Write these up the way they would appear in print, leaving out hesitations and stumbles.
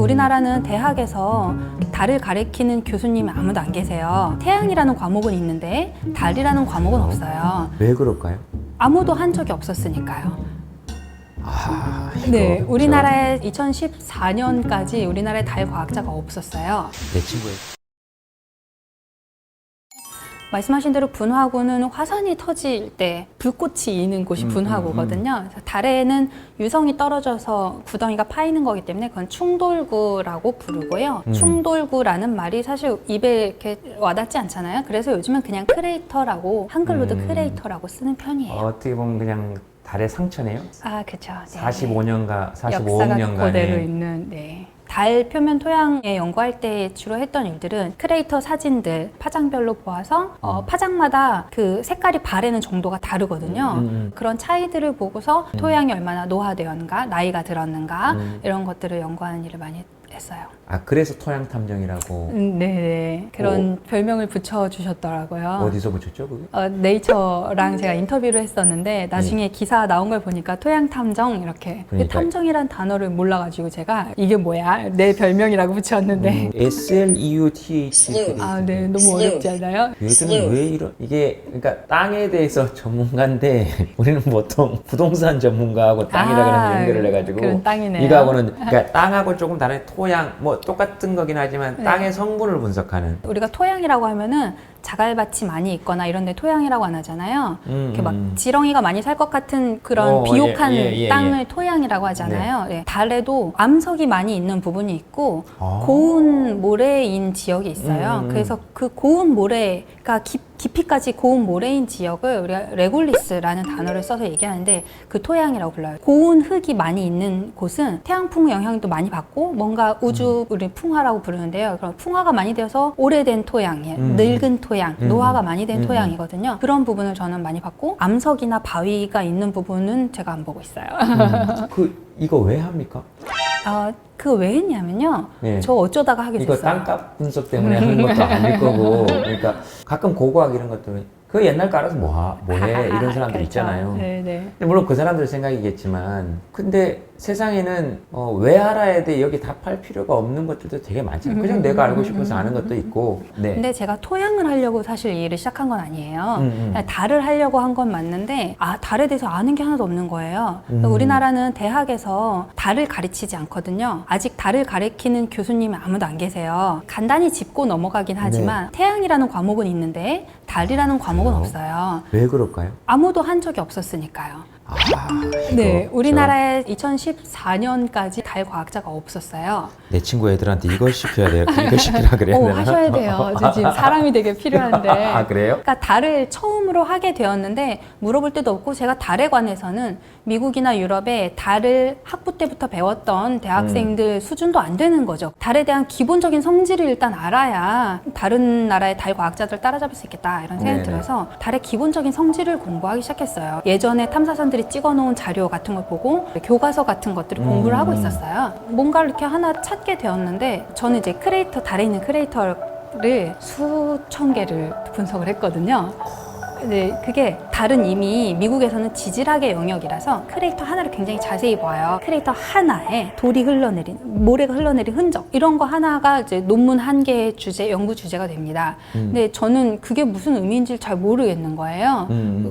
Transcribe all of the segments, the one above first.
우리나라는 대학에서 달을 가리키는 교수님이 아무도 안 계세요. 태양이라는 과목은 있는데 달이라는 과목은 없어요. 왜 그럴까요? 아무도 한 적이 없었으니까요. 이거 네, 우리나라에 2014년까지 우리나라에 달 과학자가 없었어요. 내 친구의 말씀하신 대로 분화구는 화산이 터질 때 불꽃이 있는 곳이 분화구거든요. 그래서 달에는 유성이 떨어져서 구덩이가 파이는 거기 때문에 그건 충돌구라고 부르고요. 충돌구라는 말이 사실 입에 이렇게 와닿지 않잖아요. 그래서 요즘은 그냥 크레이터라고, 한글로도 크레이터라고 쓰는 편이에요. 어떻게 보면 그냥 달의 상처네요. 아, 그렇죠. 네. 45년가, 45억 역사가 년간의 그대로 있는, 네. 달 표면 토양에 연구할 때 주로 했던 일들은 크레이터 사진들 파장별로 보아서 파장마다 그 색깔이 바래는 정도가 다르거든요. 그런 차이들을 보고서 토양이 얼마나 노화되었는가, 나이가 들었는가 이런 것들을 연구하는 일을 많이 했어요. 아, 그래서 토양 탐정이라고 네, 그런 별명을 붙여주셨더라고요. 어디서 붙였죠, 그게? 네이처랑 제가 인터뷰를 했었는데 나중에 기사 나온 걸 보니까 토양 탐정 이렇게 그러니까. 탐정이란 단어를 몰라가지고 제가 이게 뭐야 내 별명이라고 붙였는데 SLEUTH. 아, 네, 너무 어렵지 않아요? 얘들은 왜 이런 이게 그러니까 땅에 대해서 전문가인데 우리는 보통 부동산 전문가하고 땅이라 그러면 연결을 해가지고 그런 땅이네요. 이거하고는 그러니까 땅하고 조금 다른 토양 뭐 똑같은 거긴 하지만 땅의 성분을 분석하는 우리가 토양이라고 하면은 자갈밭이 많이 있거나 이런 데 토양이라고 안 하잖아요. 이렇게 막 지렁이가 많이 살 것 같은 그런 비옥한 땅을 토양이라고 하잖아요. 네. 달에도 암석이 많이 있는 부분이 있고 고운 모래인 지역이 있어요. 그래서 그 고운 모래가 깊이까지 고운 모래인 지역을 우리가 레골리스라는 단어를 써서 얘기하는데 그 토양이라고 불러요. 고운 흙이 많이 있는 곳은 태양풍 영향도 많이 받고 뭔가 우주 우리 풍화라고 부르는데요. 그럼 풍화가 많이 되어서 오래된 토양이에요. 늙은 토양, 노화가 많이 된 토양이거든요. 그런 부분을 저는 많이 받고 암석이나 바위가 있는 부분은 제가 안 보고 있어요. 이거 왜 합니까? 그 왜 했냐면요. 네. 저 어쩌다가 하게 됐어요. 이거 땅값 분석 때문에 하는 것도 아닐 거고 그러니까 가끔 고고학 이런 것도 그 옛날 거 알아서 뭐해 이런 사람들 그렇죠. 있잖아요. 네네. 근데 물론 그 사람들 생각이겠지만 근데 세상에는 왜 알아야 돼 여기 답할 필요가 없는 것들도 되게 많잖아요. 그냥 내가 알고 싶어서 아는 것도 있고. 네. 근데 제가 토양을 하려고 사실 이 일을 시작한 건 아니에요. 달을 하려고 한 건 맞는데 달에 대해서 아는 게 하나도 없는 거예요. 우리나라는 대학에서 달을 가르치지 않거든요. 아직 달을 가르치는 교수님이 아무도 안 계세요. 간단히 짚고 넘어가긴 하지만 태양이라는 과목은 있는데 달이라는 과목은 없어요. 왜 그럴까요? 아무도 한 적이 없었으니까요. 네, 우리나라에 2014년까지 달 과학자가 없었어요. 내 친구 애들한테 이걸 시켜야 돼요. 이거 시키라 그래야 되나? 하셔야 돼요. 저 지금 사람이 되게 필요한데. 아, 그래요? 그러니까 달을 처음으로 하게 되었는데 물어볼 데도 없고 제가 달에 관해서는 미국이나 유럽에 달을 학부 때부터 배웠던 대학생들 수준도 안 되는 거죠. 달에 대한 기본적인 성질을 일단 알아야 다른 나라의 달 과학자들 따라잡을 수 있겠다 이런 생각이 들어서 달의 기본적인 성질을 공부하기 시작했어요. 예전에 탐사선들이 찍어놓은 자료 같은 걸 보고 교과서 같은 것들을 공부를 하고 있었어요. 뭔가를 이렇게 하나 찾게 되었는데 저는 이제 달에 있는 크레이터를 수천 개를 분석을 했거든요. 네, 그게 달은 이미 미국에서는 지질학의 영역이라서 크레이터 하나를 굉장히 자세히 봐요. 크레이터 하나에 돌이 흘러내린, 모래가 흘러내린 흔적 이런 거 하나가 이제 논문 한 개의 연구 주제가 됩니다. 근데 저는 그게 무슨 의미인지 잘 모르겠는 거예요.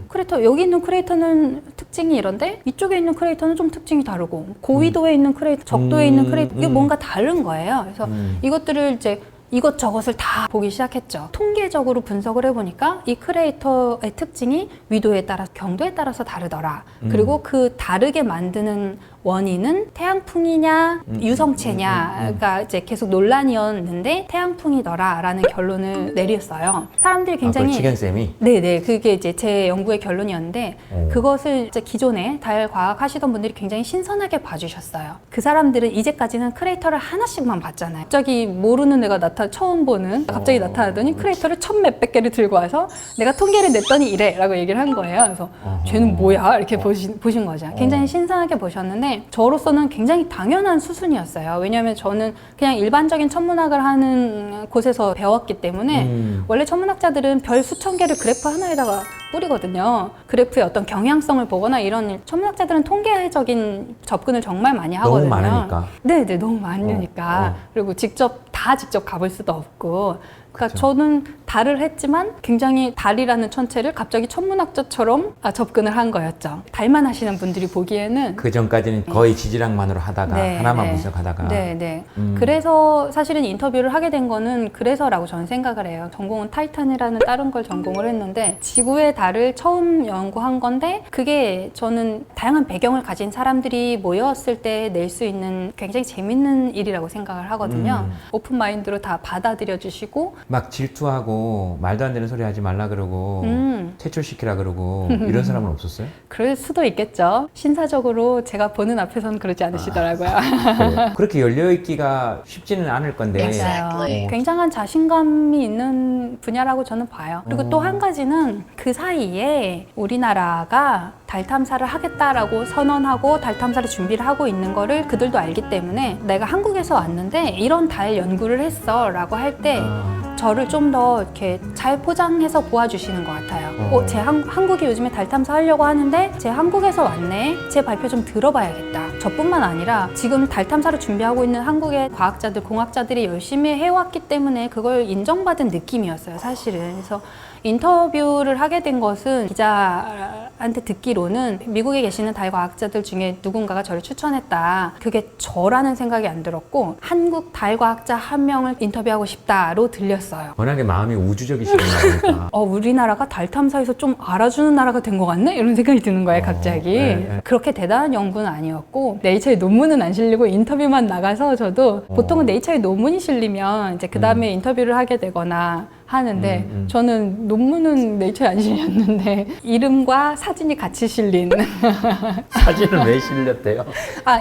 크레이터 여기 있는 크레이터는 특징이 이런데 이쪽에 있는 크레이터는 좀 특징이 다르고 고위도에 있는 크레이터, 적도에 있는 크레이터 이게 뭔가 다른 거예요. 그래서 이것들을 이제 이것저것을 다 보기 시작했죠. 통계적으로 분석을 해보니까 이 크레이터의 특징이 위도에 따라서 경도에 따라서 다르더라. 그리고 그 다르게 만드는 원인은 태양풍이냐 유성체냐가 이제 계속 논란이었는데 태양풍이더라라는 결론을 내렸어요. 사람들이 굉장히 치견쌤이? 네네, 그게 이제 제 연구의 결론이었는데 그것을 이제 기존에 달 과학 하시던 분들이 굉장히 신선하게 봐주셨어요. 그 사람들은 이제까지는 크레이터를 하나씩만 봤잖아요. 갑자기 모르는 애가 처음 보는 갑자기 나타나더니 크레이터를 1000몇백 개를 들고 와서 내가 통계를 냈더니 이래 라고 얘기를 한 거예요. 그래서 쟤는 뭐야 이렇게 보신 거죠. 굉장히 신선하게 보셨는데 저로서는 굉장히 당연한 수순이었어요. 왜냐하면 저는 그냥 일반적인 천문학을 하는 곳에서 배웠기 때문에 원래 천문학자들은 별 수천 개를 그래프 하나에다가 뿌리거든요. 그래프의 어떤 경향성을 보거나 이런 천문학자들은 통계적인 접근을 정말 많이 하거든요. 너무 많으니까. 네네, 너무 많으니까. 그리고 직접 가볼 수도 없고. 그러니까 저는 달을 했지만 굉장히 달이라는 천체를 갑자기 천문학자처럼 접근을 한 거였죠. 달만 하시는 분들이 보기에는 그 전까지는 거의 지질학만으로 하다가 네, 하나만 네. 분석하다가 네. 그래서 사실은 인터뷰를 하게 된 거는 그래서라고 저는 생각을 해요. 전공은 타이탄이라는 다른 걸 전공을 했는데 지구의 달을 처음 연구한 건데 그게 저는 다양한 배경을 가진 사람들이 모였을 때 낼 수 있는 굉장히 재밌는 일이라고 생각을 하거든요. 오픈 마인드로 다 받아들여 주시고 막 질투하고 말도 안 되는 소리 하지 말라 그러고 퇴출시키라 그러고 이런 사람은 없었어요? 그럴 수도 있겠죠. 신사적으로 제가 보는 앞에서는 그러지 않으시더라고요. 그래요? 그렇게 열려있기가 쉽지는 않을 건데 맞아요. 굉장한 자신감이 있는 분야라고 저는 봐요. 그리고 또 한 가지는 그 사이에 우리나라가 달 탐사를 하겠다라고 선언하고 달 탐사를 준비를 하고 있는 거를 그들도 알기 때문에 내가 한국에서 왔는데 이런 달 연구를 했어 라고 할 때 저를 좀 더 이렇게 잘 포장해서 보아주시는 것 같아요. 한국이 요즘에 달 탐사하려고 하는데 제 한국에서 왔네. 제 발표 좀 들어봐야겠다. 저뿐만 아니라 지금 달 탐사를 준비하고 있는 한국의 과학자들, 공학자들이 열심히 해왔기 때문에 그걸 인정받은 느낌이었어요, 사실은. 그래서 인터뷰를 하게 된 것은 기자한테 듣기로는 미국에 계시는 달 과학자들 중에 누군가가 저를 추천했다. 그게 저라는 생각이 안 들었고 한국 달 과학자 한 명을 인터뷰하고 싶다로 들렸어요. 워낙에 마음이 우주적이시구나 보니까 우리나라가 달 탐사에서 좀 알아주는 나라가 된 것 같네? 이런 생각이 드는 거예요, 갑자기. 네. 그렇게 대단한 연구는 아니었고 네이처에 논문은 안 실리고 인터뷰만 나가서 저도 보통은 네이처에 논문이 실리면 이제 그 다음에 인터뷰를 하게 되거나 하는데 저는 논문은 네이처에 안 실렸는데 이름과 사진이 같이 실린 사진은 왜 실렸대요?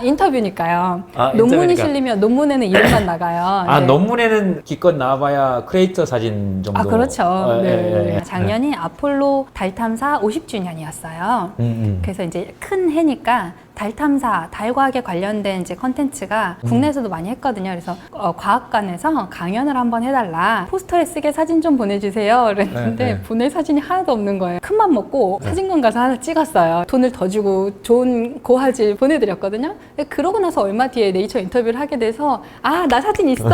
인터뷰니까요. 논문이 인터뷰니까. 실리면 논문에는 이름만 나가요. 네. 논문에는 기껏 나와봐야 크리에이터 사진 정도. 그렇죠. 네. 작년이 아폴로 달 탐사 50주년이었어요. 그래서 이제 큰 해니까 달 탐사, 달 과학에 관련된 이제 컨텐츠가 국내에서도 많이 했거든요. 그래서 과학관에서 강연을 한번 해달라. 포스터에 쓰게 사진 좀 보내주세요. 그랬는데 보낼 사진이 하나도 없는 거예요. 큰맘 먹고 사진관 가서 하나 찍었어요. 돈을 더 주고 좋은 고화질 보내드렸거든요. 그러고 나서 얼마 뒤에 네이처 인터뷰를 하게 돼서 나 사진 있어.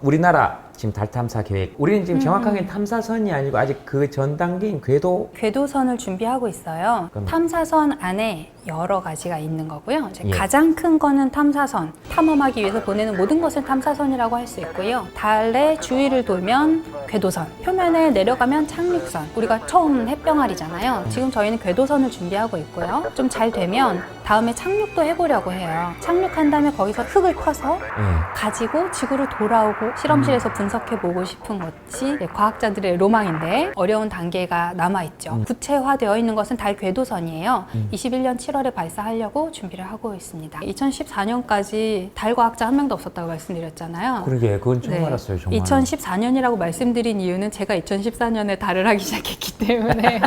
우리나라 지금 달 탐사 계획. 우리는 지금 정확하게 탐사선이 아니고 아직 그 전 단계인 궤도선을 준비하고 있어요. 그럼. 탐사선 안에 여러 가지가 있는 거고요. 이제 예. 가장 큰 거는 탐사선. 탐험하기 위해서 보내는 모든 것을 탐사선이라고 할 수 있고요. 달의 주위를 돌면 궤도선. 표면에 내려가면 착륙선. 우리가 처음 햇병아리잖아요. 지금 저희는 궤도선을 준비하고 있고요. 좀 잘 되면 다음에 착륙도 해보려고 해요. 착륙한 다음에 거기서 흙을 퍼서 가지고 지구로 돌아오고 실험실에서 분석해보고 싶은 것이 과학자들의 로망인데 어려운 단계가 남아있죠. 구체화되어 있는 것은 달 궤도선이에요. 21년 7월에 발사하려고 준비를 하고 있습니다. 2014년까지 달 과학자 한 명도 없었다고 말씀드렸잖아요. 그러게 그건 처음 알았어요. 정말. 2014년이라고 말씀드린 이유는 제가 2014년에 달을 하기 시작했기 때문에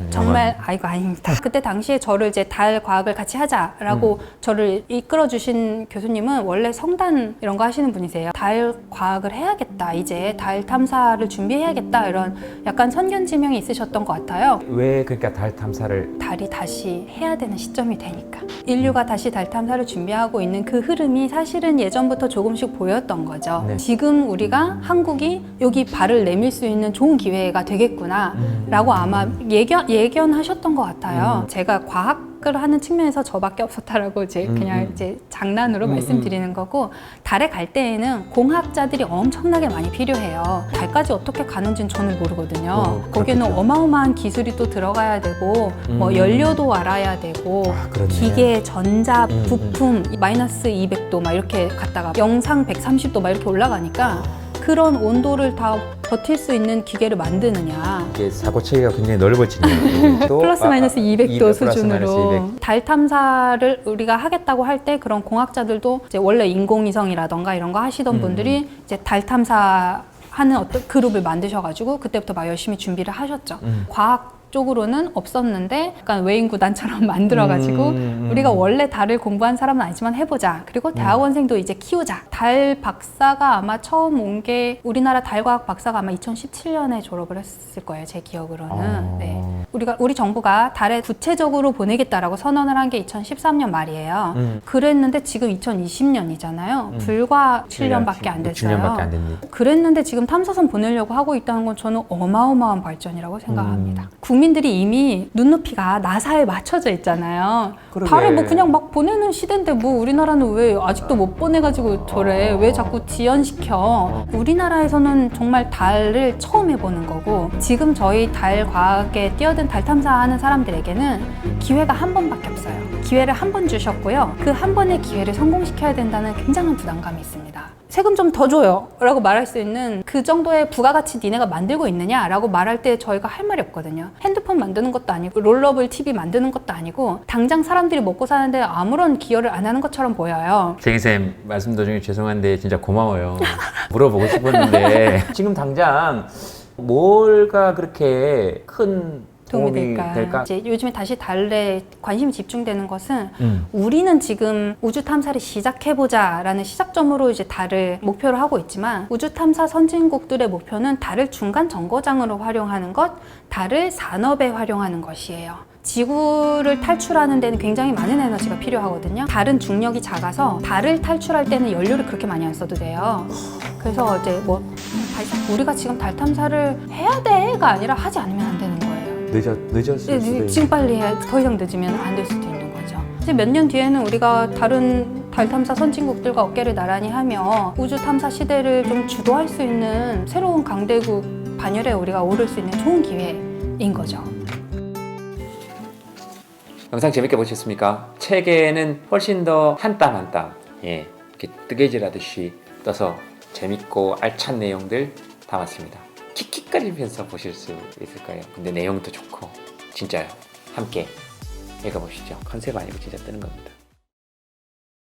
정말 아닙니다. 그때 당시에 저를 이제 달 과학을 같이 하자라고 저를 이끌어 주신 교수님은 원래 성단 이런 거 하시는 분이세요. 달 과학을 해야겠다. 이제 달 탐사를 준비해야겠다. 이런 약간 선견지명이 있으셨던 것 같아요. 왜 그러니까 달 탐사를 달이 다시 해야 되는 시점이 되니까. 인류가 다시 달 탐사를 준비하고 있는 그 흐름이 사실은 예전부터 조금씩 보였던 거죠. 네. 지금 우리가 한국이 여기 발을 내밀 수 있는 좋은 기회가 되겠구나 라고 아마 예견하셨던 것 같아요. 제가 과학 생각을 하는 측면에서 저밖에 없었다라고 이제 그냥 이제 장난으로 말씀드리는 거고, 달에 갈 때에는 공학자들이 엄청나게 많이 필요해요. 달까지 어떻게 가는지는 저는 모르거든요. 거기는 그렇겠죠. 어마어마한 기술이 또 들어가야 되고 뭐 연료도 알아야 되고 그렇네. 기계, 전자, 부품 마이너스 200도 막 이렇게 갔다가 영상 130도 막 이렇게 올라가니까 그런 온도를 다 버틸 수 있는 기계를 만드느냐. 이게 사고 체계가 굉장히 넓어지네요. 또 플러스 마이너스 200도 플러스 마이너스 수준으로 200. 달 탐사를 우리가 하겠다고 할 때 그런 공학자들도 이제 원래 인공위성이라던가 이런 거 하시던 분들이 이제 달 탐사하는 어떤 그룹을 만드셔가지고 그때부터 막 열심히 준비를 하셨죠. 과학 쪽으로는 없었는데 약간 외인 구단처럼 만들어가지고 우리가 원래 달을 공부한 사람은 아니지만 해보자. 그리고 대학원생도 이제 키우자. 달 박사가 아마 처음 온 게 우리나라 달과학 박사가 아마 2017년에 졸업을 했을 거예요. 제 기억으로는. 네. 우리 정부가 달에 구체적으로 보내겠다라고 선언을 한 게 2013년 말이에요. 그랬는데 지금 2020년이잖아요. 불과 7년밖에 안 됐어요. 7년밖에 안 됐네. 그랬는데 지금 탐사선 보내려고 하고 있다는 건 저는 어마어마한 발전이라고 생각합니다. 국민들이 이미 눈높이가 나사에 맞춰져 있잖아요. 그러게. 달에 뭐 그냥 막 보내는 시대인데 뭐 우리나라는 왜 아직도 못 보내가지고 저래? 왜 자꾸 지연시켜? 우리나라에서는 정말 달을 처음 해보는 거고 지금 저희 달 과학에 뛰어든 달 탐사하는 사람들에게는 기회가 한 번밖에 없어요. 기회를 한 번 주셨고요. 그 한 번의 기회를 성공시켜야 된다는 굉장한 부담감이 있습니다. 세금 좀 더 줘요 라고 말할 수 있는 그 정도의 부가가치 니네가 만들고 있느냐 라고 말할 때 저희가 할 말이 없거든요. 핸드폰 만드는 것도 아니고 롤러블 TV 만드는 것도 아니고 당장 사람들이 먹고 사는데 아무런 기여를 안 하는 것처럼 보여요. 쟁이쌤 말씀 도중에 죄송한데 진짜 고마워요. 물어보고 싶었는데 지금 당장 뭘가 그렇게 큰 도움이 도움이 될까? 될까? 이제 요즘에 다시 달에 관심이 집중되는 것은 우리는 지금 우주 탐사를 시작해보자라는 시작점으로 이제 달을 목표로 하고 있지만 우주 탐사 선진국들의 목표는 달을 중간 정거장으로 활용하는 것, 달을 산업에 활용하는 것이에요. 지구를 탈출하는 데는 굉장히 많은 에너지가 필요하거든요. 달은 중력이 작아서 달을 탈출할 때는 연료를 그렇게 많이 안 써도 돼요. 그래서 이제 뭐 우리가 지금 달 탐사를 해야 돼가 아니라 하지 않으면 안 되는 거예요. 늦었을 수도 있는. 지금 빨리 해. 더 이상 늦으면 안 될 수도 있는 거죠. 이제 몇 년 뒤에는 우리가 다른 달 탐사 선진국들과 어깨를 나란히 하며 우주 탐사 시대를 좀 주도할 수 있는 새로운 강대국 반열에 우리가 오를 수 있는 좋은 기회인 거죠. 영상 재밌게 보셨습니까? 책에는 훨씬 더 한 땀 한 땀 이렇게 뜨개질하듯이 떠서 재밌고 알찬 내용들 담았습니다. 킥킥거리면서 보실 수 있을 거예요. 근데 내용도 좋고 진짜요. 함께 읽어보시죠. 컨셉 아니고 진짜 뜨는 겁니다.